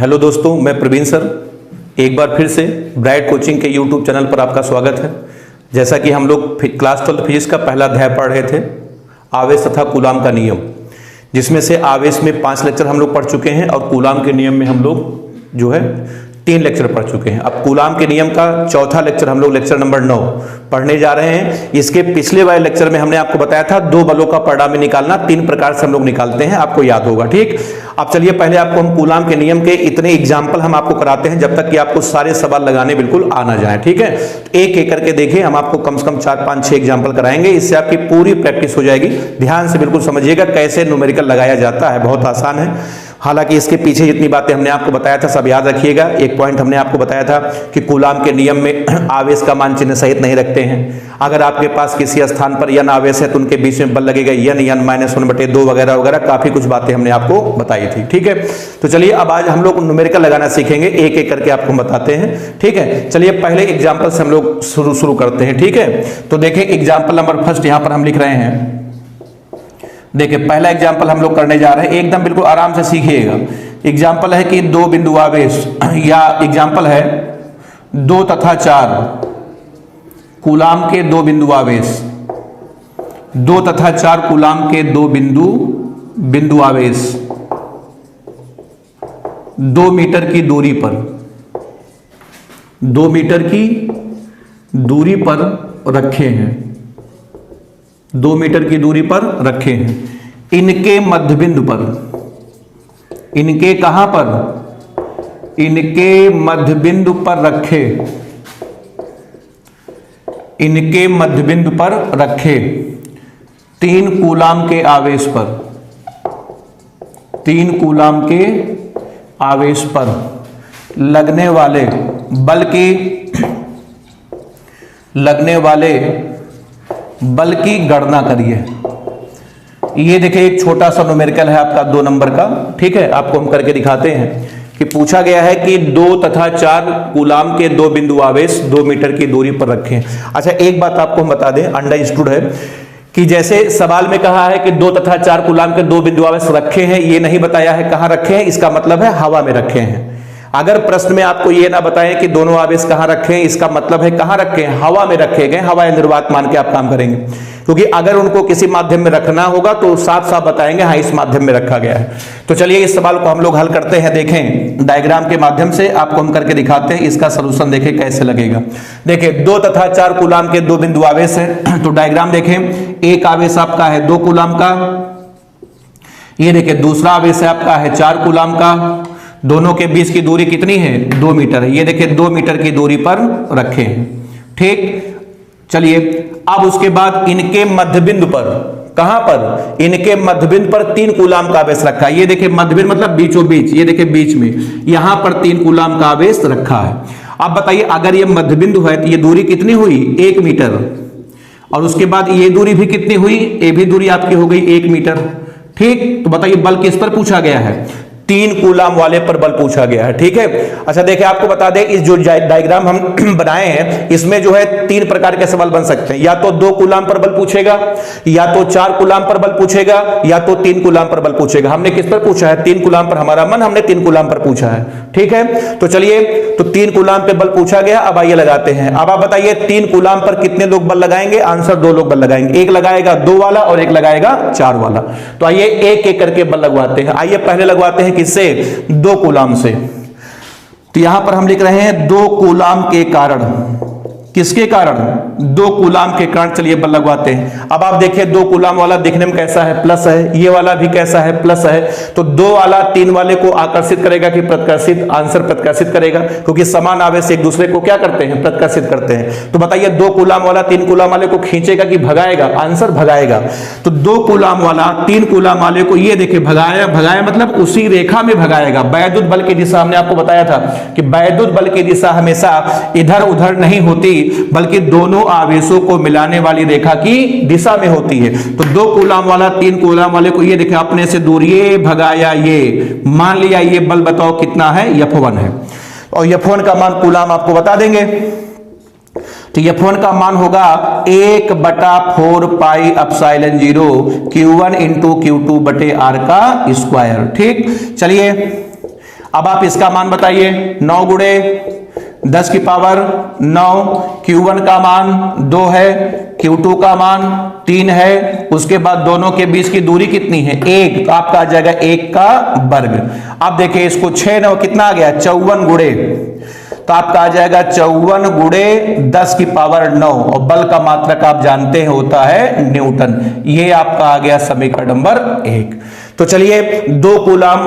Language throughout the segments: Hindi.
हेलो दोस्तों, मैं प्रवीण सर एक बार फिर से ब्राइट कोचिंग के यूट्यूब चैनल पर आपका स्वागत है। जैसा कि हम लोग क्लास 12 फिजिक्स का पहला अध्याय पढ़ रहे थे, आवेश तथा कूलाम का नियम, जिसमें से आवेश में 5 लेक्चर हम लोग पढ़ चुके हैं और कूलाम के नियम में हम लोग जो है 3 लेक्चर पढ़ चुके हैं। अब कूलाम के नियम का चौथा लेक्चर हम लोग लेक्चर नंबर 9 पढ़ने जा रहे हैं। इसके पिछले वाले लेक्चर में हमने आपको बताया था 2 बलों का परिणामी निकालना 3 प्रकार से हम लोग निकालते हैं, आपको याद होगा। ठीक, अब चलिए पहले आपको हम कूलाम के नियम के इतने एग्जाम्पल हम आपको कराते हैं जब तक कि आपको सारे सवाल लगाने बिल्कुल आ ना जाए। ठीक है, एक एक करके देखिए, हम आपको कम से कम 4, 5, 6 एग्जाम्पल कराएंगे, इससे आपकी पूरी प्रैक्टिस हो जाएगी। ध्यान से बिल्कुल समझिएगा कैसे न्यूमेरिकल लगाया जाता है, बहुत आसान है। हालांकि इसके पीछे जितनी बातें हमने आपको बताया था सब याद रखिएगा। एक पॉइंट हमने आपको बताया था कि कूलाम के नियम में आवेश का मान चिन्ह सहित नहीं रखते हैं। अगर आपके पास किसी स्थान पर यन आवेश है तो उनके बीच में बल लगेगा यन -1/2 वगैरह वगैरह, काफी कुछ बातें हमने आपको बताई थी। ठीक है, तो चलिए अब आज हम लोग न्यूमेरिकल लगाना सीखेंगे, एक एक करके आपको बताते हैं। ठीक है, चलिए पहले एग्जाम्पल से हम लोग शुरू करते हैं। ठीक है, तो देखें एग्जाम्पल नंबर फर्स्ट यहां पर हम लिख रहे हैं। देखिए पहला एग्जाम्पल हम लोग करने जा रहे हैं, एकदम बिल्कुल आराम से सीखिएगा। एग्जाम्पल है कि 2 बिंदु आवेश, या एग्जाम्पल है 2 तथा 4 कूलाम के 2 बिंदु आवेश, 2 तथा 4 कूलाम के 2 बिंदु आवेश 2 मीटर की दूरी पर, 2 मीटर की दूरी पर रखे हैं, 2 मीटर की दूरी पर रखे हैं। इनके मध्यबिंदु पर, इनके कहां पर, इनके मध्यबिंदु पर रखे, इनके मध्यबिंदु पर रखे 3 कूलाम के आवेश पर, 3 कूलाम के आवेश पर लगने वाले बल की, लगने वाले बल की गणना करिए। ये देखिए एक छोटा सा न्यूमेरिकल है आपका 2 नंबर का। ठीक है, आपको हम करके दिखाते हैं कि पूछा गया है कि 2 तथा 4 कूलाम के 2 बिंदु आवेश 2 मीटर की दूरी पर रखें। अच्छा एक बात आपको हम बता दें, अंडरस्टूड है कि जैसे सवाल में कहा है कि 2 तथा 4 कूलाम के 2 बिंदु आवेश रखे हैं, ये नहीं बताया है कहां रखे हैं, इसका मतलब है हवा में रखे हैं। अगर प्रश्न में आपको यह ना बताएं कि दोनों आवेश कहां रखे हैं, इसका मतलब है कहां रखे हैं, हवा में रखे गए, हवा निर्वात मान के आप काम करेंगे। क्योंकि अगर उनको किसी माध्यम में रखना होगा तो साफ साफ बताएंगे हाँ इस माध्यम में रखा गया है। तो चलिए इस सवाल को हम लोग हल करते हैं। देखें डायग्राम के माध्यम से आपको हम करके दिखाते हैं, इसका सलूशन देखें कैसे लगेगा। देखें 2 तथा 4 कूलाम के 2 बिंदु आवेश है। तो डायग्राम देखें, एक आवेश आपका है 2 कूलाम का, ये देखें दूसरा आवेश है आपका है 4 कूलाम का। दोनों के बीच की दूरी कितनी है, 2 मीटर है। ये देखिए 2 मीटर की दूरी पर रखे हैं। ठीक, चलिए अब उसके बाद इनके मध्यबिंदु पर, कहां पर, इनके मध्यबिंदु पर 3 कूलाम का आवेश रखा है। ये देखिए मध्यबिंदु मतलब बीचों बीच, ये देखिए बीच में, यहां पर 3 कूलाम का आवेश रखा है। अब बताइए अगर ये मध्यबिंदु है तो ये दूरी कितनी हुई, 1 मीटर, और उसके बाद ये दूरी भी कितनी हुई, ये भी दूरी आपकी हो गई 1 मीटर। ठीक, तो बताइए बल किस पर पूछा गया है, 3 कूलाम वाले पर बल पूछा गया है। ठीक है, अच्छा देखिए आपको बता दें इस जो डायग्राम हम बनाए हैं इसमें जो है 3 प्रकार के सवाल बन सकते हैं, या तो 2 कूलाम पर बल पूछेगा, या तो 4 कूलाम पर बल पूछेगा, या तो 3 कूलाम पर बल पूछेगा। हमने किस पर पूछा है, 3 कूलाम पर, हमारा मन, हमने 3 कूलाम पर पूछा है। ठीक है, तो चलिए तो 3 कूलाम पे बल पूछा गया। अब आइए लगाते हैं। अब आप बताइए 3 कूलाम पर कितने लोग बल लगाएंगे, आंसर 2 लोग बल लगाएंगे, एक लगाएगा 2 वाला और एक लगाएगा 4 वाला। तो आइए एक एक करके बल लगवाते हैं। आइए पहले लगवाते हैं किससे, 2 कूलाम से। तो यहां पर हम लिख रहे हैं 2 कूलाम के कारण, किसके कारण, 2 कूलाम के कारण। चलिए बल लगवाते हैं। अब आप देखिए 2 कूलाम वाला देखने में कैसा है, प्लस है, ये वाला भी कैसा है, प्लस है। तो 2 वाला 3 वाले को आकर्षित करेगा कि प्रतिकर्षित, आंसर प्रतिकर्षित करेगा, क्योंकि समान आवेश एक दूसरे को क्या करते हैं, प्रतिकर्षित करते हैं। तो बताइए 2 कूलाम वाला 3 कूलाम वाले को खींचेगा कि भगाएगा, आंसर भगाएगा। तो 2 कूलाम वाला 3 कूलाम वाले को ये देखिए भगाया, भगाया मतलब उसी रेखा में भगाएगा। वैद्युत बल की दिशा हमने आपको बताया था कि वैद्युत बल की दिशा हमेशा इधर उधर नहीं होती, बल्कि दोनों आवेशों को मिलाने वाली रेखा की दिशा में होती है। तो 2 कूलाम वाला 3 कूलाम वाले को ये देखिए अपने से दूर ये भगाया, ये मान लिया, ये बल बताओ कितना है, F1 है। और F1 का मान कूलाम आपको बता देंगे। तो F1 का मान होगा 1/4 पाई एप्सिलॉन 0 Q1 × Q2 बटे R का स्क्वायर। ठीक, चलिए अब आप इसका मान बताइए, 9 गुणे 10 की पावर 9, Q1 का मान 2 है, Q2 का मान 3 है, उसके बाद दोनों के बीच की दूरी कितनी है 1, तो आपका आ जाएगा 1 का वर्ग। अब देखिए इसको 6 9 कितना आ गया 54 गुणे, तो आपका आ जाएगा 54 गुणे 10 की पावर 9, और बल का मात्रक आप जानते हैं होता है न्यूटन। ये आपका आ गया समीकरण नंबर 1। तो चलिए 2 कूलाम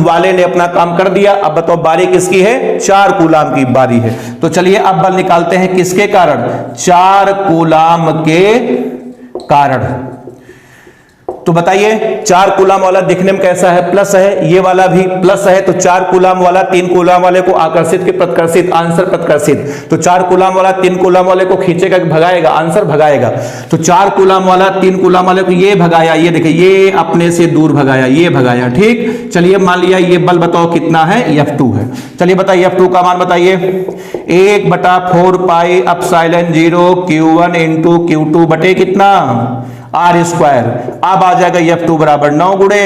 वाले ने अपना काम कर दिया। अब बताओ बारी किसकी है, 4 कूलाम की बारी है। तो चलिए अब बल निकालते हैं किसके कारण, 4 कूलाम के कारण। तो बताइए 4 कूलाम वाला दिखने में कैसा है, प्लस है, ये वाला भी प्लस है, तो 4 कूलाम वाला 3 कूलाम वाले को आकर्षित के प्रतिकर्षित, आंसर प्रतिकर्षित। तो 4 कूलाम वाला 3 कूलाम वाले को खींचेगा भगाएगा, आंसर भगाएगा। तो 4 कूलाम वाला 3 कूलाम वाले को ये भगाया, ये देखिए ये अपने से दूर भगाया, ये भगाया, ठीक। चलिए मान लिया ये बल बताओ कितना है, F2 है। चलिए बताइए F2 का मान बताइए, 1/4 pi epsilon 0 Q1 into Q2 बटे कितना R स्क्वायर। अब आ जाएगा F2 बराबर 9 गुणे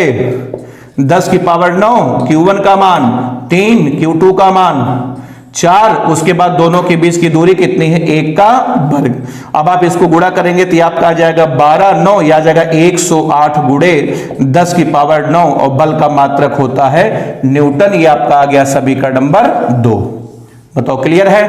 10 की पावर 9, Q1 का मान 3, Q2 का मान 4, उसके बाद दोनों के बीच की दूरी कितनी है 1 का वर्ग। अब आप इसको गुणा करेंगे तो आपका आ जाएगा 12 9, या आ जाएगा 108 गुणे 10 की पावर 9, और बल का मात्रक होता है न्यूटन। ये आपका आ गया समीकरण नंबर 2। बताओ क्लियर है।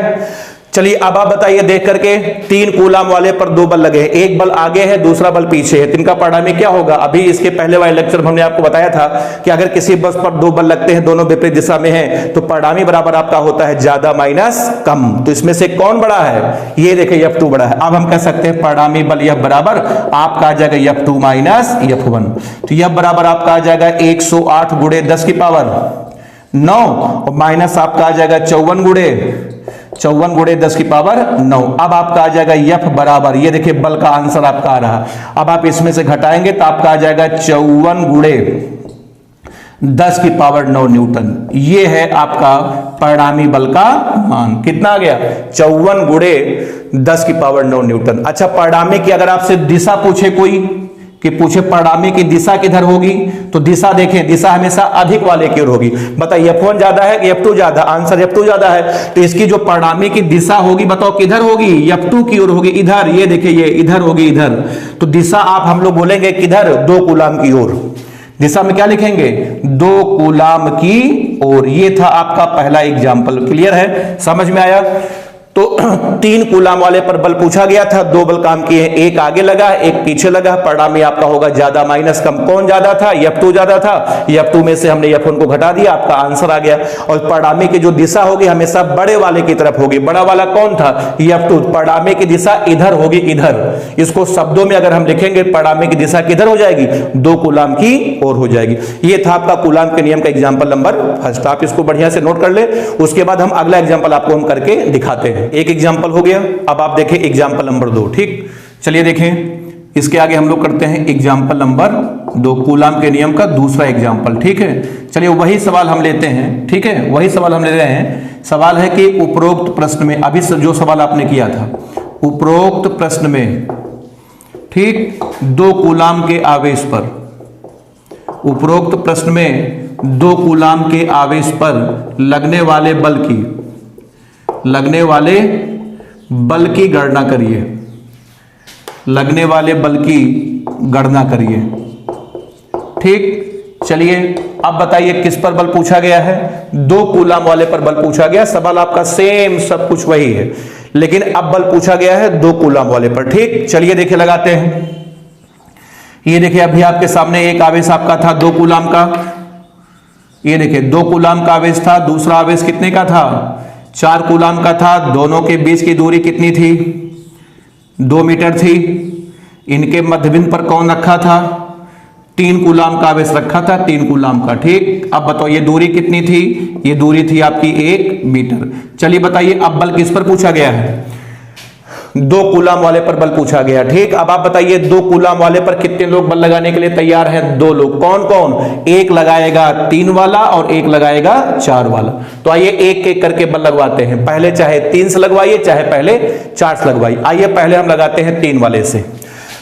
चलिए अब आप बताइए देख करके, 3 कूलाम वाले पर 2 बल लगे हैं, एक बल आगे है दूसरा बल पीछे है, इनका परिणामी क्या होगा। अभी इसके पहले वाले लेक्चर में हमने आपको बताया था कि अगर किसी बस पर 2 बल लगते हैं दोनों विपरीत दिशा में हैं, तो परिणामी बराबर आपका होता है ज्यादा माइनस कम। तो इसमें से कौन बड़ा है, ये देखिए F2 बड़ा है। अब हम कह सकते हैं परिणामी बल F बराबर आपका आ जाएगा F2 माइनस F1। तो F बराबर आपका आ जाएगा 108 गुणे 10 की पावर 9, और माइनस आपका आ जाएगा 54 गुणे 10 की पावर 9। अब आपका आ जाएगा F बराबर, ये देखिए बल का आंसर आपका आ रहा। अब आप इसमें से घटाएंगे तो आपका आ जाएगा 54 गुणे 10 की पावर 9 न्यूटन। ये है आपका परिणामी बल का मान। कितना आ गया 54 गुणे 10 की पावर 9 न्यूटन। अच्छा परिणामी की अगर आपसे दिशा पूछे कोई, कि पूछे परिणामी की दिशा किधर होगी, तो दिशा देखें, दिशा हमेशा अधिक वाले की ओर होगी। बताइए F1 ज्यादा है कि F2 ज्यादा, आंसर F2 ज्यादा है। तो इसकी जो परिणामी की दिशा होगी बताओ किधर होगी, F2 की ओर होगी, इधर। ये देखिए ये इधर होगी, इधर। तो दिशा आप हम लोग बोलेंगे किधर, 2 कूलाम की ओर। दिशा में क्या लिखेंगे, 2 कूलाम की ओर। ये था आपका पहला एग्जाम्पल। क्लियर है, समझ में आया। तो 3 कूलाम वाले पर बल पूछा गया था, 2 बल काम किए, एक आगे लगा एक पीछे लगा। परिणामी आपका होगा ज्यादा माइनस कम। कौन ज्यादा था, F2 ज्यादा था। F2 में से हमने F1 को घटा दिया, आपका आंसर आ गया। और परिणामी की जो दिशा होगी हमेशा बड़े वाले की तरफ होगी। बड़ा वाला कौन था, F2। परिणामी की दिशा इधर होगी, इधर। इसको शब्दों में अगर हम लिखेंगे परिणामी की दिशा किधर हो जाएगी, 2 कूलाम की ओर हो जाएगी। ये था आपका कूलाम के नियम का एग्जाम्पल नंबर 1। आप इसको बढ़िया से नोट कर ले, उसके बाद हम अगला एग्जाम्पल आपको हम करके दिखाते हैं। एक एग्जाम्पल हो गया, अब आप देखें एग्जाम्पल नंबर 2। ठीक, चलिए देखें इसके आगे हम लोग करते हैं एग्जाम्पल नंबर 2, कूलाम के नियम का दूसरा एग्जाम्पल। ठीक है, चलिए वही सवाल हम लेते हैं। ठीक है, वही सवाल हम ले रहे हैं। सवाल है कि उपरोक्त प्रश्न में, अभी जो सवाल आपने किया था, उपरोक्त प्रश्न में, ठीक, 2 कूलाम के आवेश पर, उपरोक्त प्रश्न में 2 कूलाम के आवेश पर लगने वाले बल की गणना करिए। लगने वाले बल की गणना करिए। ठीक, चलिए अब बताइए किस पर बल पूछा गया है, 2 कूलाम वाले पर बल पूछा गया। सवाल आपका सेम सब कुछ वही है, लेकिन अब बल पूछा गया है 2 कूलाम वाले पर। ठीक, चलिए देखिए लगाते हैं। ये देखिए अभी आपके सामने एक आवेश आपका था 2 कूलाम का। ये देखिए 2 कूलाम का आवेश था, दूसरा आवेश कितने का था, 4 कूलाम का था। दोनों के बीच की दूरी कितनी थी, 2 मीटर थी। इनके मध्यबिंदु पर कौन रखा था, 3 कूलाम का आवेश रखा था, 3 कूलाम का। ठीक, अब बताओ ये दूरी कितनी थी, ये दूरी थी आपकी 1 मीटर। चलिए बताइए अब बल किस पर पूछा गया है, 2 कूलाम वाले पर बल पूछा गया। ठीक, अब आप बताइए 2 कूलाम वाले पर कितने लोग बल लगाने के लिए तैयार हैं, 2 लोग। कौन कौन, एक लगाएगा 3 वाला और एक लगाएगा 4 वाला। तो आइए एक एक करके बल लगवाते हैं। पहले चाहे 3 से लगवाइए, चाहे पहले 4 से लगवाइए। आइए पहले हम लगाते हैं 3 वाले से।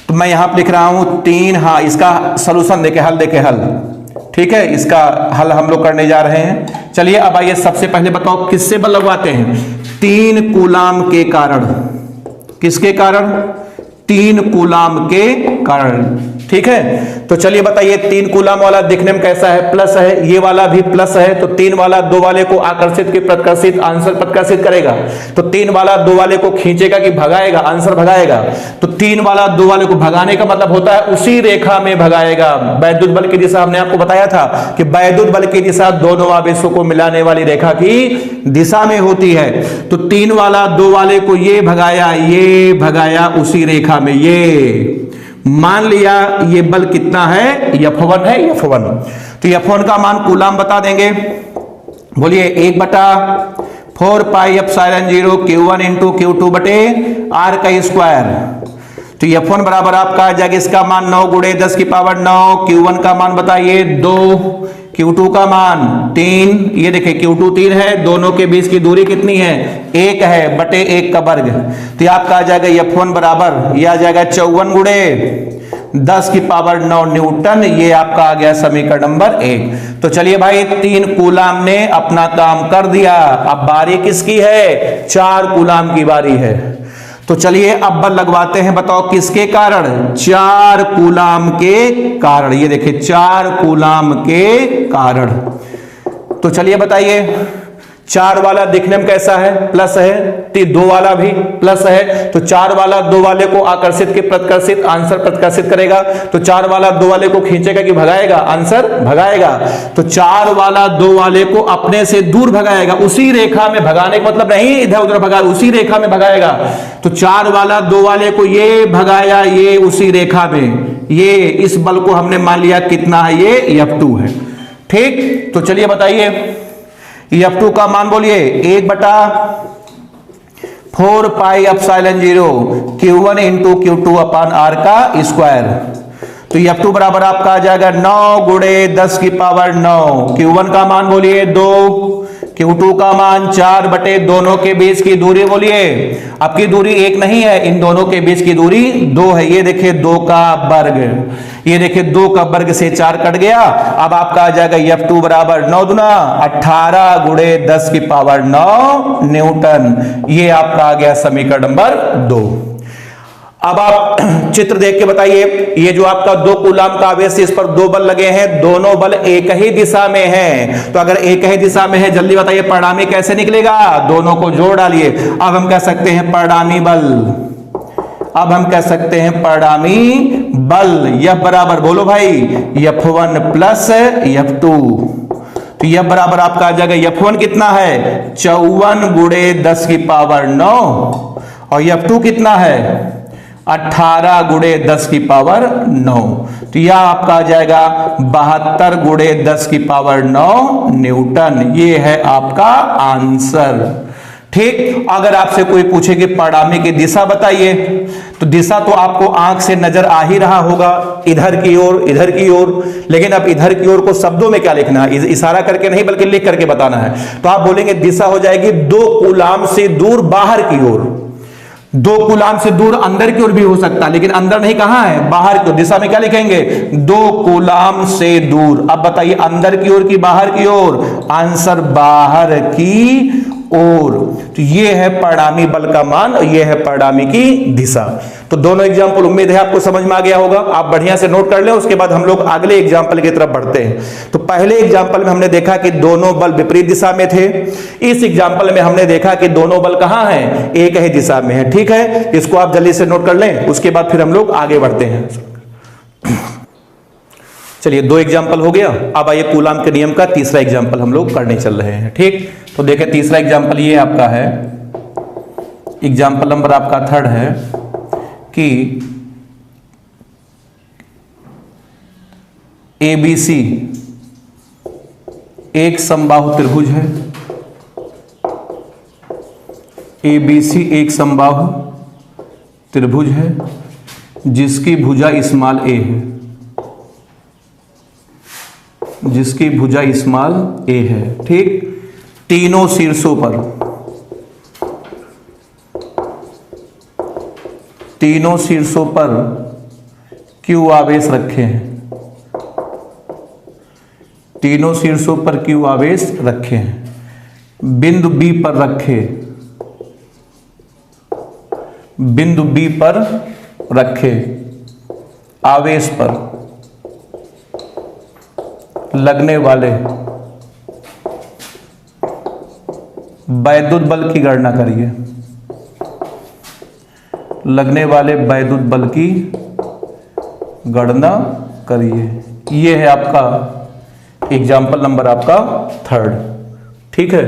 तो मैं यहां पर लिख रहा हूं 3। हाँ, इसका सोल्यूशन देखे, हल देखे, हल। ठीक है, इसका हल हम लोग करने जा रहे हैं। चलिए अब आइए सबसे पहले बताओ किससे बल लगवाते हैं? 3 कूलाम के कारण। किसके कारण? 3 कूलाम के कारण। ठीक है, तो चलिए बताइए 3 कूलाम वाला दिखने में कैसा है? प्लस है, ये वाला भी प्लस है, तो 3 वाला 2 वाले को आकर्षित की प्रतिकर्षित, आंसर प्रतिकर्षित करेगा। तो 3 वाला 2 वाले को खींचेगा कि भगाएगा? आंसर भगाएगा। तो 3 वाला 2 वाले को भगाने का मतलब होता है उसी रेखा में भगाएगा। वैद्युत बल की दिशा हमने आपको बताया था कि वैद्युत बल की दिशा दोनों आवेशों को मिलाने वाली रेखा की दिशा में होती है। तो 3 वाला 2 वाले को ये भगाया उसी रेखा में। ये मान लिया ये बल कितना है? F1 है, F1। तो F1 का मान कूलाम बता देंगे। बोलिए 1/4 pi epsilon 0 Q1 into Q2 बटे R का स्क्वायर। तो F1 बराबर आपका आ जाएगा, इसका मान 9 गुणे 10 की पावर 9। Q1 का मान बताइए 2, Q2 का मान 3। ये देखिए Q2 3 है, दोनों के बीच की दूरी कितनी है? 1 है, बटे 1 का वर्ग। तो आपका आ जाएगा F1 बराबर, ये आ जाएगा 54 गुणे 10 की पावर 9 न्यूटन। ये आपका आ गया समीकरण नंबर 1। तो चलिए भाई 3 कूलाम ने अपना काम कर दिया। अब बारी किसकी है? 4 कूलाम की बारी है। तो चलिए अब बल लगवाते हैं। बताओ किसके कारण? 4 कूलाम के कारण। ये देखिए 4 कूलाम के कारण। तो चलिए बताइए 4 वाला दिखने में कैसा है? प्लस है। 2 वाला भी प्लस है, तो 4 वाला 2 वाले को आकर्षित के प्रतिकर्षित, आंसर प्रतिकर्षित करेगा। तो 4 वाला 2 वाले को खींचेगा कि भगाएगा? आंसर भगाएगा। तो 4 वाला 2 वाले को अपने से दूर भगाएगा, उसी रेखा में। भगाने का मतलब नहीं इधर उधर भगा, उसी रेखा में भगाएगा। तो 4 वाला 2 वाले को ये भगाया, ये उसी रेखा में। ये इस बल को हमने मान लिया कितना है? ये F2 है। ठीक, तो चलिए बताइए F2 का मान बोलिए 1/4 pi epsilon 0 Q1 into Q2 अपान R का स्क्वायर। तो F2 बराबर आपका आ जाएगा 9 गुणे 10 की पावर 9। Q1 का मान बोलिए 2, Q2 का मान 4 बटे दोनों के बीच की दूरी बोलिए। आपकी दूरी 1 नहीं है, इन दोनों के बीच की दूरी 2 है। ये देखिए 2 का वर्ग, ये देखिए 2 का वर्ग से 4 कट गया। अब आपका आ जाएगा F2 बराबर 9 दूना 18 गुणे 10 की पावर 9 न्यूटन। ये आपका आ गया समीकरण नंबर 2। अब आप चित्र देख के बताइए, ये जो आपका 2 कूलाम का आवेश, इस पर 2 बल लगे हैं, दोनों बल एक ही दिशा में हैं। तो अगर एक ही दिशा में है, जल्दी बताइए परिणामी कैसे निकलेगा? दोनों को जोड़ डालिए। अब हम कह सकते हैं परिणामी बल। अब हम कह सकते हैं परिणामी बल F बराबर, बोलो भाई, F1 प्लस F2। तो F बराबर आपका आ जाएगा, F1 कितना है? 54 गुणे 10 की पावर 9, और F2 कितना है? 18 गुणे 10 की पावर 9। तो यह आपका आ जाएगा 72 गुणे 10 की पावर 9 न्यूटन। ये है आपका आंसर। ठीक, अगर आपसे कोई पूछे कि परिणामी की दिशा बताइए, तो दिशा तो आपको आंख से नजर आ ही रहा होगा, इधर की ओर, इधर की ओर। लेकिन अब इधर की ओर को शब्दों में क्या लिखना है? इशारा करके नहीं, बल्कि लिख करके बताना है। तो आप बोलेंगे दिशा हो जाएगी 2 कूलाम से दूर बाहर की ओर। 2 कूलाम से दूर अंदर की ओर भी हो सकता है, लेकिन अंदर नहीं, कहां है? बाहर की ओर। दिशा में क्या लिखेंगे? 2 कूलाम से दूर। अब बताइए अंदर की ओर की बाहर की ओर? आंसर बाहर की ओर। तो ये है परिणामी बल का मान, और ये है परिणामी की दिशा। तो दोनों एग्जाम्पल उम्मीद है आपको समझ में आ गया होगा। आप बढ़िया से नोट कर लें, उसके बाद हम लोग अगले एग्जाम्पल की तरफ बढ़ते हैं। तो पहले एग्जाम्पल में हमने देखा कि दोनों बल विपरीत दिशा में थे। इस एग्जाम्पल में हमने देखा कि दोनों बल कहां हैं? एक ही दिशा में है। ठीक है, इसको आप जल्दी से नोट कर लें, उसके बाद फिर हम लोग आगे बढ़ते हैं। चलिए 2 एग्जाम्पल हो गया। अब आइए कूलाम के नियम का तीसरा एग्जाम्पल हम लोग करने चल रहे हैं। ठीक, तो देखिए तीसरा एग्जाम्पल ये आपका है, एग्जाम्पल नंबर आपका 3 है कि ABC एक समबाहु त्रिभुज है। ABC एक समबाहु त्रिभुज है जिसकी भुजा स्मॉल a है, जिसकी भुजा स्मॉल a है। ठीक, तीनों शीर्षों पर, तीनों शीर्षों पर Q आवेश रखे हैं। तीनों शीर्षों पर Q आवेश रखे हैं। बिंदु B पर रखे, बिंदु B पर रखे आवेश पर लगने वाले वैद्युत बल की गणना करिए। लगने वाले वैद्युत बल की गणना करिए। ये है आपका एग्जाम्पल नंबर आपका 3rd। ठीक है,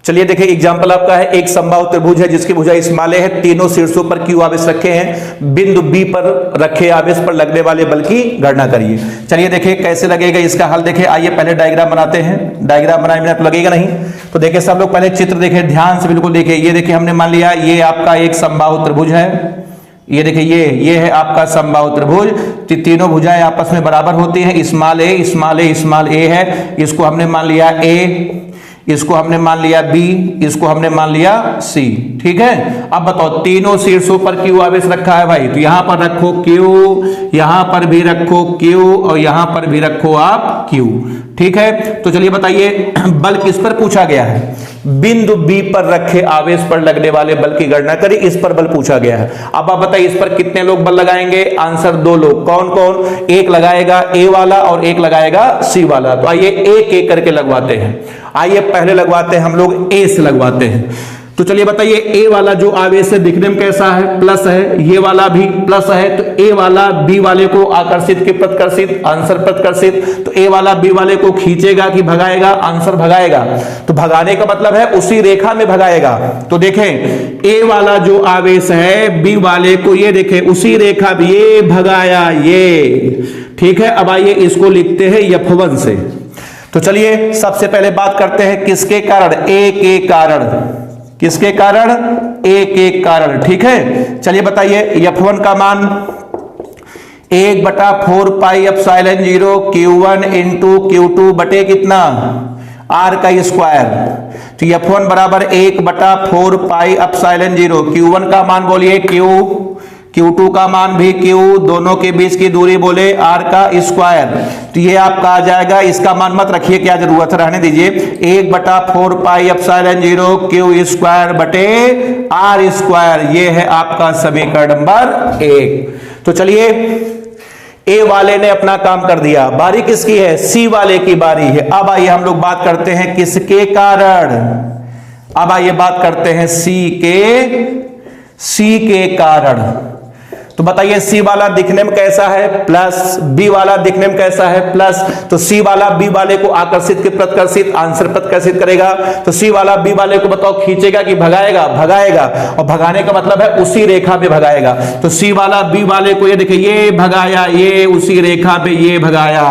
चलिए देखिए एग्जाम्पल आपका है, एक समबाहु त्रिभुज है जिसकी भुजा स्मॉल है, तीनों शीर्षों पर Q आवेश रखे हैं, बिंदु B पर रखे आवेश पर लगने वाले बल की गणना करिए। चलिए देखिए कैसे लगेगा इसका हल। देखिए आइए पहले डायग्राम बनाते हैं। डायग्राम बनाने में तो लगेगा नहीं, तो देखिए सब लोग पहले चित्र देखिए, ध्यान से बिल्कुल देखिए। ये देखिए हमने मान लिया ये आपका एक समबाहु त्रिभुज है। ये देखिए ये है आपका समबाहु त्रिभुज। तीनों भुजाएं आपस में बराबर होती हैं। स्मॉल ए स्मॉल ए स्मॉल ए है, इसको हमने मान लिया A, इसको हमने मान लिया B, इसको हमने मान लिया C। ठीक है, अब बताओ तीनों शीर्षों पर Q आवेश रखा है भाई, तो यहां पर रखो Q, यहां पर भी रखो Q और यहां पर भी रखो आप Q। ठीक है, तो चलिए बताइए बल किस पर पूछा गया है? बिंदु B पर रखे आवेश पर लगने वाले बल की गणना करी, इस पर बल पूछा गया है। अब आप बताइए इस पर कितने लोग बल लगाएंगे? आंसर 2 लोग। कौन कौन? एक लगाएगा A वाला और एक लगाएगा C वाला। तो आइए एक एक करके लगवाते हैं। आइए पहले लगवाते हैं हम लोग A से लगवाते हैं। तो चलिए बताइए A वाला जो आवेश है दिखने में कैसा है? प्लस है, ये वाला भी प्लस है, तो A वाला B वाले को आकर्षित कि प्रतिकर्षित? आंसर प्रतिकर्षित। तो A वाला B वाले को खींचेगा कि भगाएगा? आंसर भगाएगा। तो भगाने का मतलब है उसी रेखा में भगाएगा। तो देखें A वाला जो आवेश है B वाले को, ये देखें उसी रेखा में ये भगाया, ये। ठीक है, अब आइए इसको लिखते हैं F1 से। तो चलिए सबसे पहले बात करते हैं किसके कारण? A के कारण। किसके कारण? A के कारण। ठीक है, चलिए बताइए F1 का मान 1/4 pi epsilon 0 Q1 into Q2 बटे कितना? R का स्क्वायर। तो F1 बराबर 1/4 पाई एप्सिलॉन 0। Q1 का मान बोलिए Q, Q2 का मान भी Q, दोनों के बीच की दूरी बोले R का स्क्वायर। तो ये आपका आ जाएगा, इसका मान मत रखिए, क्या जरूरत है, रहने दीजिए। 1/4 पाई एप्सिलॉन 0 Q स्क्वायर बटे R स्क्वायर। ये है आपका समीकरण नंबर 1। तो चलिए A वाले ने अपना काम कर दिया, बारी किसकी है? C वाले की बारी है। अब आइए हम लोग बात करते हैं किसके कारण? अब आइए बात करते हैं C के कारण। तो बताइए C वाला दिखने में कैसा है? प्लस। B वाला दिखने में कैसा है? प्लस। तो C वाला B वाले को आकर्षित कि प्रतिकर्षित? आंसर प्रतिकर्षित करेगा। तो C वाला B वाले को बताओ खींचेगा कि भगाएगा? भगाएगा। और भगाने का मतलब है उसी रेखा पे भगाएगा। तो C वाला B वाले को, ये देखिए ये भगाया, ये उसी रेखा पे ये भगाया।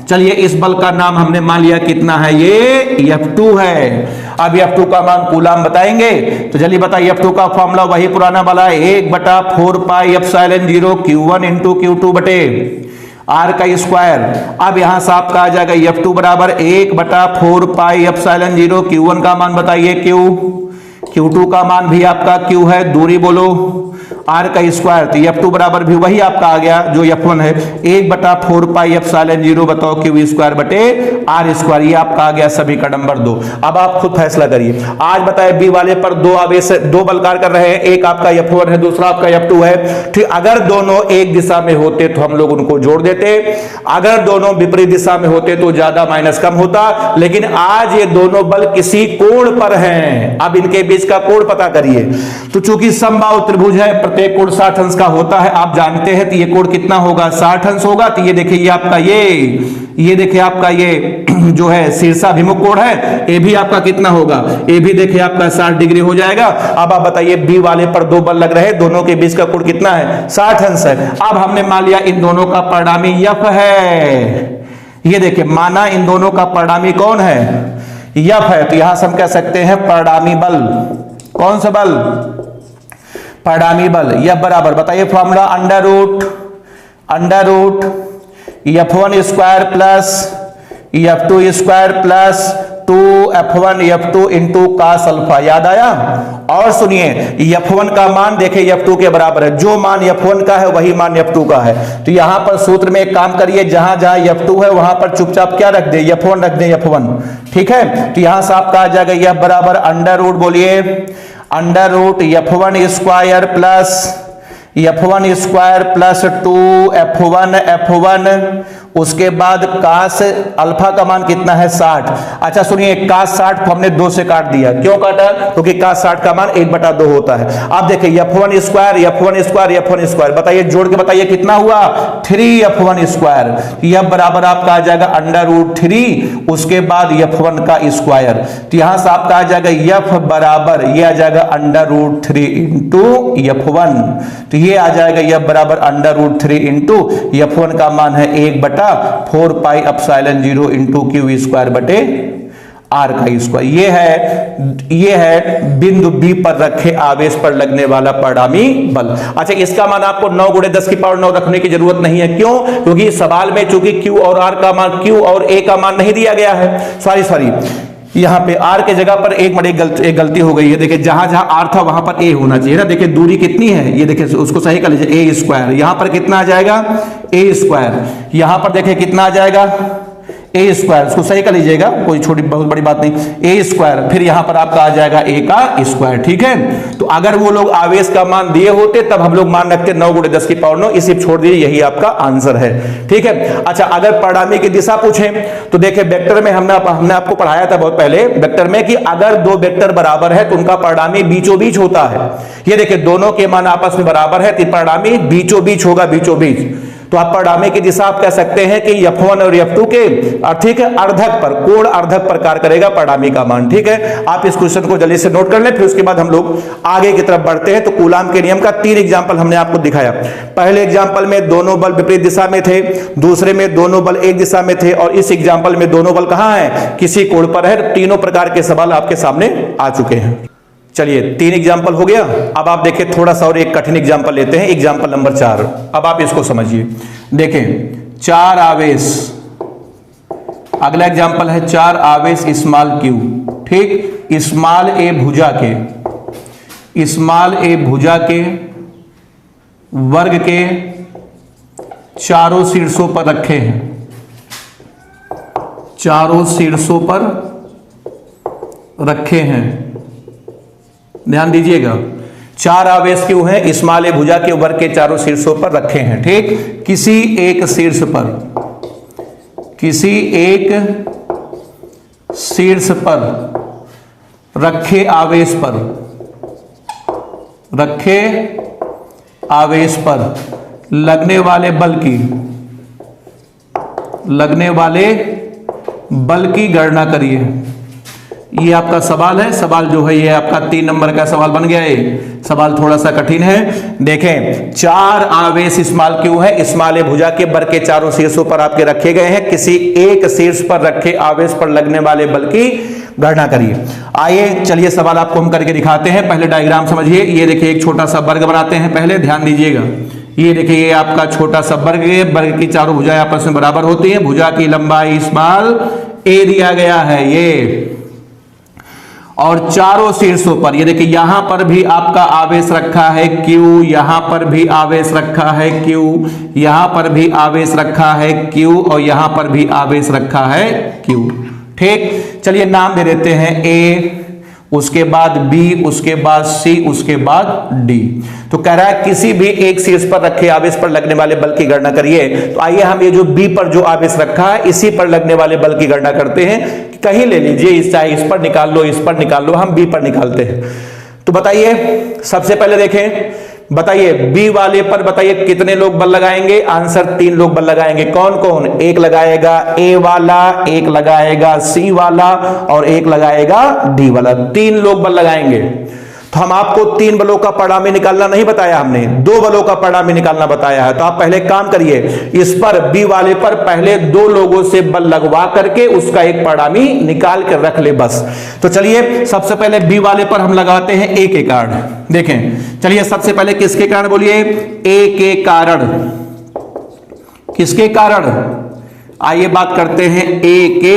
चलिए इस बल का नाम हमने मान लिया कितना है? ये F2 है। अब F2 का मान कूलाम बताएंगे। तो चलिए बताइए F2 का फॉर्मूला वही पुराना वाला है, 1/4 pi epsilon 0 Q1 into Q2 बटे R का स्क्वायर। अब यहां से आपका आ जाएगा F2 बराबर 1/4 पाई एप्सिलॉन 0 Q1 का मान बताइए Q, Q2 का मान भी आपका Q है, दूरी बोलो R का स्क्वायर। तो F2 बराबर भी वही आपका आ गया जो F1 है, 1/4 पाई एप्सिलॉन 0 बताओ Q स्क्वायर बटे R स्क्वायर। ये आपका आ गया समीकरण नंबर 2। अब आप खुद फैसला करिए। आज बताए B वाले पर दो आवेश, दो बल कार्य कर रहे हैं, एक आपका F1 है, दूसरा आपका F2 है। ठीक, अगर दोनों एक दिशा में होते तो हम लोग उनको जोड़ देते, अगर दोनों विपरीत दिशा में होते तो ज्यादा माइनस कम होता। लेकिन आज ये दोनों बल किसी कोण पर हैं। अब इनके बीच का कोण पता करिए। तो चूंकि समबाहु त्रिभुज है, प्रत्येक कोण 60 अंश का होता है, आप जानते हैं। तो ये कोण कितना होगा? 60 अंश होगा। तो ये देखिए ये आपका ये देखिए आपका ये जो है शीर्षाभिमुख कोण है, ये भी आपका कितना होगा? ये भी देखिए आपका 60 डिग्री हो जाएगा। अब आप बताइए B वाले पर दो बल लग रहे हैं, दोनों के बीच का कोण कितना है? 60 अंश है। अब हमने मान लिया इन दोनों का परिणामी F है। ये देखिए माना इन दोनों का परिणामी कौन है? F है। तो यहां से हम कह सकते हैं परिणामी बल। कौन सा बल? परिणामी बल। F बराबर बताइए formula under root F1 square plus F2 square plus 2f1 f2 into cos alpha, याद आया। और सुनिए f1 का मान देखे f2 के बराबर है, जो मान f1 का है वही मान f2 का है। तो यहां पर सूत्र में एक काम करिए, जहां जहां f2 है वहां पर चुपचाप क्या रख दे, f1 रख दे, f1, ठीक है। तो यहां से आपका आ जाएगा यह बराबर अंडर रूट, बोलिए under root f1 square plus f1 square plus 2f1 f1, उसके बाद कास अल्फा का मान कितना है 60। अच्छा सुनिए, कास 60 को हमने 2 से काट दिया, क्यों काटा, क्योंकि कास 60 का मान 1/2 होता है। अब देखिए f1 square f1 square f1 square, बताइए जोड़ के बताइए कितना हुआ, 3f1 स्क्वायर। यह बराबर आपका आ जाएगा अंडर रूट 3, उसके बाद f1 का स्क्वायर। तो यहां से आपका आ जाएगा f बराबर, ये आ जाएगा अंडर रूट 3 इंटू f1। तो ये आ जाएगा f बराबर अंडर रूट 3 इंटू f1 का मान है 1/4 pi epsilon 0 into Q square बटे आर का स्क्वायर। ये है बिंदु बी पर रखे आवेश पर लगने वाला परिणामी बल। अच्छा, इसका मान आपको 9 × 10 की पावर 9 रखने की जरूरत नहीं है, क्यों, क्योंकि सवाल में चूंकि क्यू और आर का मान, क्यू और ए का मान नहीं दिया गया है। सॉरी यहां पे आर के जगह पर एक गलती हो गई है। देखिए जहां जहां आर था वहां पर ए होना चाहिए ना। देखिए दूरी कितनी है, ये देखिए उसको सही कर लीजिए, ए स्क्वायर। यहां पर कितना आ जाएगा, ए स्क्वायर। यहां पर देखिए कितना आ जाएगा, ए स्क्वायर, उसको सही कर लीजिएगा, कोई छोटी बहुत बड़ी बात नहीं, ए स्क्वायर। फिर यहां पर आपका आ जाएगा ए का स्क्वायर, ठीक है। तो अगर वो लोग आवेश का मान दिए होते तब हम लोग मान रखते 9 × 10 की पावर 9, इसे छोड़ दीजिए, यही आपका आंसर है, ठीक है। अच्छा, अगर परिणामी की दिशा पूछे तो देखिए वेक्टर में हमने आपको पढ़ाया था बहुत पहले वेक्टर में कि अगर 2 वेक्टर बराबर है तो उनका परिणामी बीचों बीच होता है। ये देखिए दोनों के मान आपस में बराबर है तो परिणामी बीचों बीच होगा, बीचों बीच। तो आप परिणामी की दिशा आप कह सकते हैं कि f1 और f2 के ठीक है अर्धक पर, कोण अर्धक पर कार्य करेगा परिणामी का मान, ठीक है। आप इस क्वेश्चन को जल्दी से नोट कर लें, फिर उसके बाद हम लोग आगे की तरफ बढ़ते हैं। तो कूलाम के नियम का 3 एग्जांपल हमने आपको दिखाया। पहले एग्जांपल में दोनों बल विपरीत दिशा में थे, दूसरे में दोनों बल एक दिशा में थे, और इस एग्जांपल में दोनों बल कहां है, किसी कोण पर है। तीनों प्रकार के सवाल आपके सामने आ चुके हैं। चलिए 3 एग्जाम्पल हो गया। अब आप देखिए थोड़ा सा और एक कठिन एग्जाम्पल लेते हैं, एग्जाम्पल नंबर 4। अब आप इसको समझिए, देखें 4 आवेश, अगला एग्जाम्पल है 4 आवेश स्मॉल क्यू, ठीक, स्मॉल ए भुजा के वर्ग के चारों शीर्षों पर रखे हैं, चारों शीर्षों पर रखे हैं। ध्यान दीजिएगा, 4 आवेश क्यों हैं, स्मॉल ए भुजा के वर्ग के चारों शीर्षों पर रखे हैं, ठीक। किसी एक शीर्ष पर रखे आवेश पर लगने वाले बल की गणना करिए। ये आपका सवाल है। सवाल जो है ये आपका 3 नंबर का सवाल बन गया है। सवाल थोड़ा सा कठिन है। देखें 4 आवेश स्मॉल क्यू है, स्मॉल ए भुजा के वर्ग के चारों शीर्षों पर आपके रखे गए हैं। किसी एक शीर्ष पर रखे आवेश पर लगने वाले बल की गणना करिए। आइए चलिए सवाल आपको हम करके दिखाते हैं। पहले डायग्राम समझिए। ये देखिए एक छोटा सा वर्ग बनाते हैं, पहले ध्यान दीजिएगा। ये देखिए ये आपका छोटा सा वर्ग है, वर्ग की चारों भुजाएं आपस में बराबर होती हैं। भुजा की लंबाई स्मॉल ए दिया गया है ये, और चारों शीर्षों पर ये देखिए यहां पर भी आपका आवेश रखा है Q, यहां पर भी आवेश रखा है Q, यहां पर भी आवेश रखा है Q, और यहां पर भी आवेश रखा है Q, ठीक। चलिए नाम दे देते हैं A, उसके बाद B, उसके बाद C, उसके बाद D। तो कह रहा है किसी भी एक शीर्ष पर रखे आवेश पर लगने वाले बल की गणना करिए। तो आइए हम ये जो B पर जो आवेश रखा है इसी पर लगने वाले बल की गणना करते हैं। कहीं ले लीजिए, चाहे इस पर निकाल लो, इस पर निकाल लो, हम B पर निकालते हैं। तो बताइए सबसे पहले देखें, बताइए बी वाले पर बताइए कितने लोग बल लगाएंगे। आंसर 3 लोग बल लगाएंगे। कौन कौन, एक लगाएगा ए वाला, एक लगाएगा सी वाला, और एक लगाएगा डी वाला। 3 लोग बल लगाएंगे। तो हम आपको 3 बलों का परिणामी निकालना नहीं बताया, हमने 2 बलों का परिणामी निकालना बताया है। तो आप पहले काम करिए, इस पर बी वाले पर पहले 2 लोगों से बल लगवा करके उसका एक परिणामी निकाल कर रख ले बस। तो चलिए सबसे पहले बी वाले पर हम लगाते हैं ए के कारण। देखें चलिए सबसे पहले किसके कारण बोलिए, ए के कारण। किसके कारण, आइए बात करते हैं ए के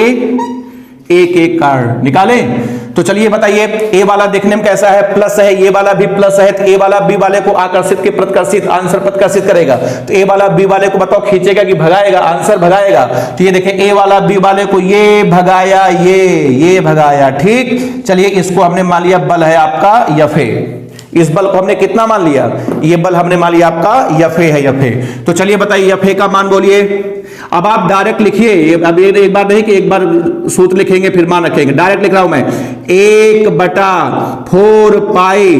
ए के कारण निकालें। तो चलिए बताइए, ए वाला देखने में कैसा है, प्लस है, ये वाला भी प्लस है, तो ए वाला बी वाले को आकर्षित के प्रतिकर्षित आंसर प्रतिकर्षित करेगा। तो ए वाला बी वाले को बताओ खींचेगा कि भगाएगा, आंसर भगाएगा। तो ये देखें ए वाला बी वाले को ये भगाया, ये भगाया, ठीक। चलिए इसको हमने मान लिया बल है आपका यफे, इस बल को हमने कितना मान लिया, ये बल हमने मान लिया आपका यफे है, यफे। तो चलिए बताइए यफे का मान बोलिए। अब आप डायरेक्ट लिखिए, अब ये एक बार नहीं कि एक बार सूत्र लिखेंगे फिर मान रखेंगे, डायरेक्ट लिख रहा हूं मैं 1/4 पाई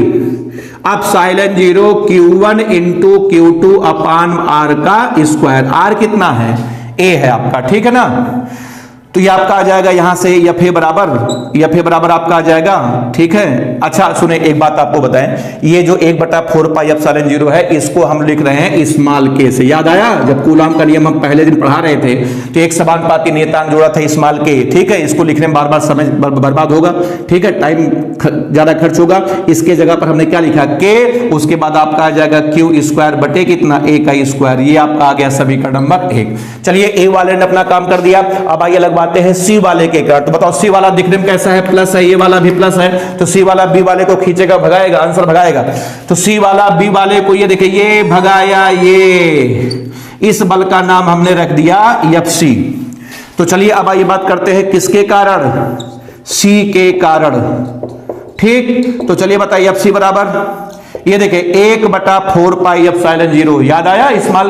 अब साइलेंट 0 Q1 इंटू Q2 अपान R का स्क्वायर। R कितना है, A है आपका, ठीक है ना। तो ये आपका आ जाएगा यहां से यफे बराबर आपका आ जाएगा, ठीक है। अच्छा सुने एक बात आपको बताएं, ये जो 1/4 पाई एप्सिलॉन 0 है इसको हम लिख रहे हैं स्मॉल के से। याद आया जब कूलॉम का नियम हम पहले दिन पढ़ा रहे थे तो एक समानुपाती नियतांक जोड़ा था स्मॉल के, ठीक है। इसको लिखने में बार बार समय बर्बाद होगा, ठीक है, टाइम ज्यादा खर्च होगा। इसके जगह पर हमने क्या लिखा के, उसके बाद आपका आ जाएगा क्यू स्क्वायर बटे कितना ए का स्क्वायर। ये आपका आ गया समीकरण नंबर 1। चलिए ए वाले ने अपना काम कर दिया। अब आइए लगवाते हैं सी वाले के कारण। तो बताओ सी वाला दिखने में कैसा है, प्लस है, ये वाला भी प्लस है, तो सी वाला बी वाले को खींचेगा भगाएगा, आंसर भगाएगा। तो सी वाला बी वाले को ये देखिए ये भगाया, ये इस बल का नाम हमने रख दिया एफसी। तो चलिए अब आइए बात करते हैं किसके कारण, सी के कारण, ठीक। तो चलिए बताइए एफसी बराबर ये देखिए 1/4 पाई एप्सिलॉन 0। याद आया स्मॉल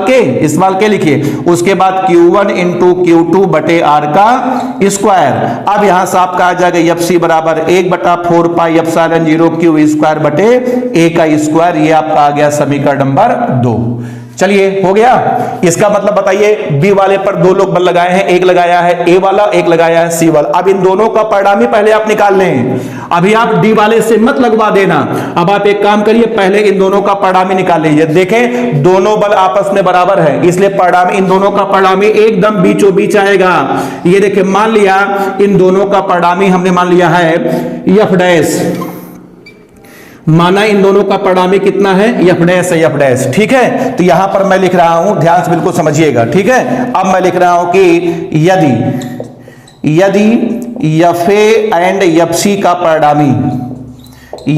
के लिखिए, उसके बाद Q1 इंटू Q2 बटे R का स्क्वायर। अब यहां से आपका आ जाएगा एफसी बराबर 1/4 पाई एप्सिलॉन 0 क्यू स्क्वायर बटे ए का स्क्वायर। ये आपका आ गया समीकरण नंबर 2। चलिए हो गया। इसका मतलब बताइए बी वाले पर दो लोग बल लगाए हैं, एक लगाया है ए वाला, एक लगाया है सी वाला। अब इन दोनों का परिणामी पहले आप निकाल लें, अभी आप डी वाले से मत लगवा देना। अब आप एक काम करिए, पहले इन दोनों का परिणामी निकाल लीजिए। देखें दोनों बल आपस में बराबर है, इसलिए परिणामी इन दोनों का परिणामी एकदम बीचों बीच आएगा। ये देखिए मान लिया इन दोनों का परिणामी हमने मान लिया है एफ डैश, माना इन दोनों का परिणामी कितना है एफ डैश है, एफ डैश, ठीक है। तो यहां पर मैं लिख रहा हूं, ध्यान से बिल्कुल समझिएगा, ठीक है। अब मैं लिख रहा हूं कि यदि एफए एंड एफसी का परिणामी,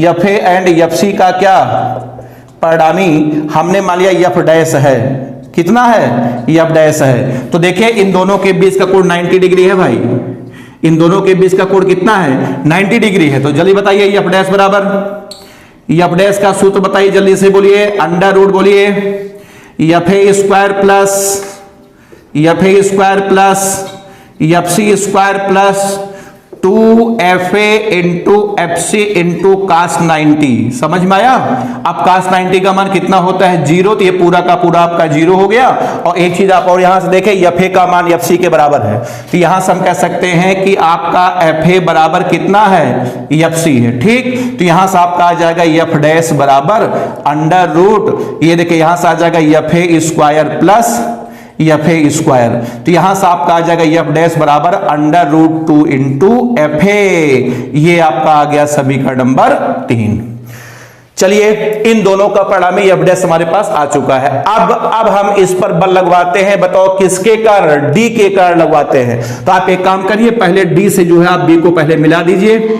एफए एंड एफसी का क्या परिणामी हमने मान लिया एफ डैश है, कितना है एफ डैश है। तो देखिए इन दोनों के बीच का कोण 90 डिग्री है भाई, इन दोनों के बीच का कोण कितना है 90 डिग्री है। तो जल्दी बताइए एफ डैश बराबर, एफ डैश का सूत्र बताइए जल्दी से बोलिए, अंडर रूट बोलिए F A square plus F C square plus 2fa into F C into cos 90। समझ में आया। अब कास 90 का मान कितना होता है 0, तो ये पूरा का पूरा आपका 0 हो गया। और एक चीज आप और यहां से देखें fa का मान fc के बराबर है, तो यहां से हम कह सकते हैं कि आपका fa बराबर कितना है fc है, ठीक। तो यहां से आपका आ जाएगा f डैश बराबर अंडर रूट, ये देखिए यहां से आ जाएगा fa square plus F A square. तो यहां से आपका आ जाएगा एफ डैश बराबर under root 2 into F A. ये आपका आ गया समीकरण नंबर 3। चलिए इन दोनों का परिणामी एफ डैश हमारे पास आ चुका है। अब हम इस पर बल लगवाते हैं। बताओ किसके कारण, डी के कारण लगवाते हैं। तो आप एक काम करिए, पहले डी से जो है आप बी को पहले मिला दीजिए,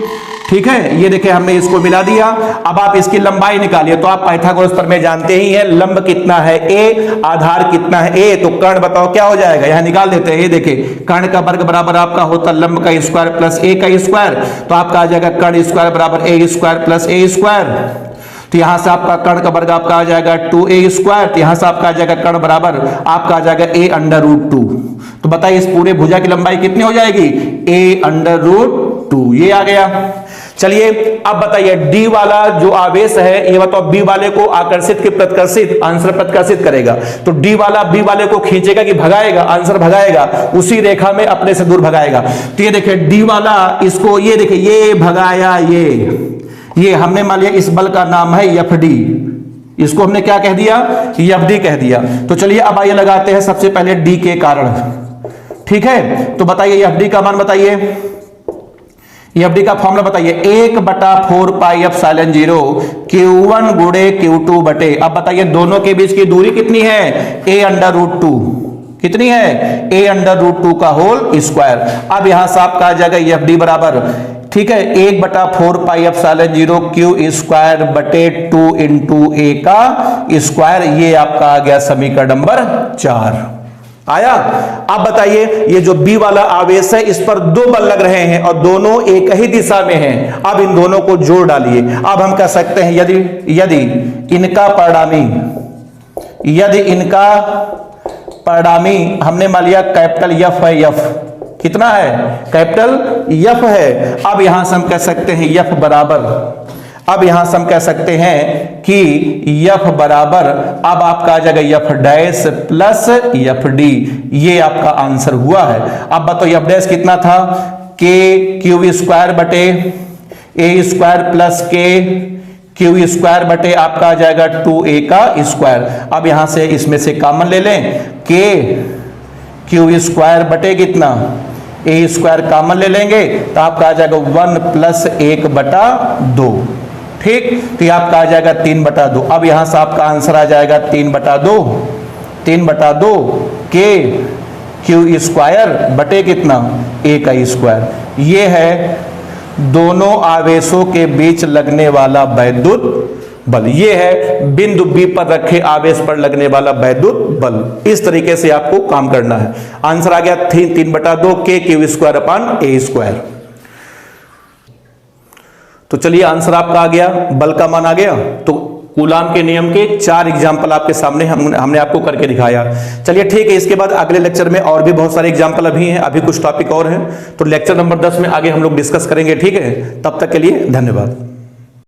ठीक है। ये देखिए हमने इसको मिला दिया। अब आप इसकी लंबाई निकालिए। तो आप पाइथागोरस प्रमेय जानते ही हैं, लंब कितना है ए, आधार कितना है ए, तो कर्ण बताओ क्या हो जाएगा, यहां निकाल देते हैं। ये देखिए कर्ण का वर्ग बराबर आपका होता है लंब का स्क्वायर प्लस ए का स्क्वायर। तो आपका आ जाएगा कर्ण स्क्वायर बराबर ए स्क्वायर प्लस ए स्क्वायर। तो यहां से आपका कर्ण का वर्ग आपका आ जाएगा 2a स्क्वायर। तो यहां से आपका आ जाएगा कर्ण बराबर आपका आ जाएगा a अंडर रूट 2। तो बताइए इस पूरे भुजा की लंबाई कितनी हो जाएगी a अंडर रूट 2। ये आ गया। चलिए अब बताइए डी वाला जो आवेश है, ये बताओ बी वाले को आकर्षित के प्रतिकर्षित आंसर प्रतिकर्षित करेगा। तो डी वाला बी वाले को खींचेगा कि भगाएगा, आंसर भगाएगा, उसी रेखा में अपने से दूर भगाएगा। तो ये देखिए डी वाला इसको, ये देखिए ये भगाया, ये हमने मान लिया इस बल का नाम है एफ डी, इसको हमने क्या कह दिया एफ डी कह दिया। तो चलिए अब आइए लगाते हैं सबसे पहले डी के कारण, ठीक है। तो बताइए एफ डी का मान बताइए, एफ डी का फॉर्मूला बताइए 1/4 पाई एप्सिलॉन 0 Q1 गुणे Q2 बटे। अब बताइए दोनों के बीच की दूरी कितनी है a अंडर रूट 2, कितनी है, a√2 का होल स्क्वायर। अब यहां से आपका आ जाएगा एफ डी बराबर, ठीक है, 1/4πε0 क्यू स्क्वायर बटे 2 इंटू ए का स्क्वायर। ये आपका आ गया समीकरण नंबर 4 आया। अब बताइए ये जो बी वाला आवेश है इस पर दो बल लग रहे हैं और दोनों एक ही दिशा में हैं। अब इन दोनों को जोड़ डालिए। अब हम कह सकते हैं यदि इनका परिणामी हमने मान लिया कैपिटल एफ है, एफ कितना है, कैपिटल एफ है। अब यहां से हम कह सकते हैं एफ बराबर, अब यहां से हम कह सकते हैं कि एफ बराबर, अब आपका आ जाएगा F dash plus F D. ये आपका आंसर हुआ है। अब बताओ एफ डैश कितना था, के क्यू स्क्वायर बटे ए स्क्वायर प्लस के क्यू स्क्वायर बटे आपका आ जाएगा 2a का स्क्वायर। अब यहां से इसमें से कॉमन ले लें, के क्यू स्क्वायर बटे कितना, ए स्क्वायर कॉमन ले लेंगे तो आपका आ जाएगा 1 + 1/2। ठीक, तो ये आपका आ जाएगा 3/2। अब यहां से आपका आंसर आ जाएगा 3/2 के क्यू स्क्वायर बटे कितना, ए का स्क्वायर। ये है दोनों आवेशों के बीच लगने वाला वैद्युत बल। ये है बिंदु बी पर रखे आवेश पर लगने वाला वैद्युत बल। इस तरीके से आपको काम करना है। आंसर आ गया 3/2 के क्यू स्क्वायर अपान ए स्क्वायर। तो चलिए आंसर आपका आ गया, बल का मान आ गया। तो कूलाम के नियम के 4 एग्जाम्पल आपके सामने हमने आपको करके दिखाया। चलिए ठीक है, इसके बाद अगले लेक्चर में और भी बहुत सारे एग्जाम्पल अभी हैं, अभी कुछ टॉपिक और हैं, तो लेक्चर नंबर 10 में आगे हम लोग डिस्कस करेंगे। ठीक है, तब तक के लिए धन्यवाद।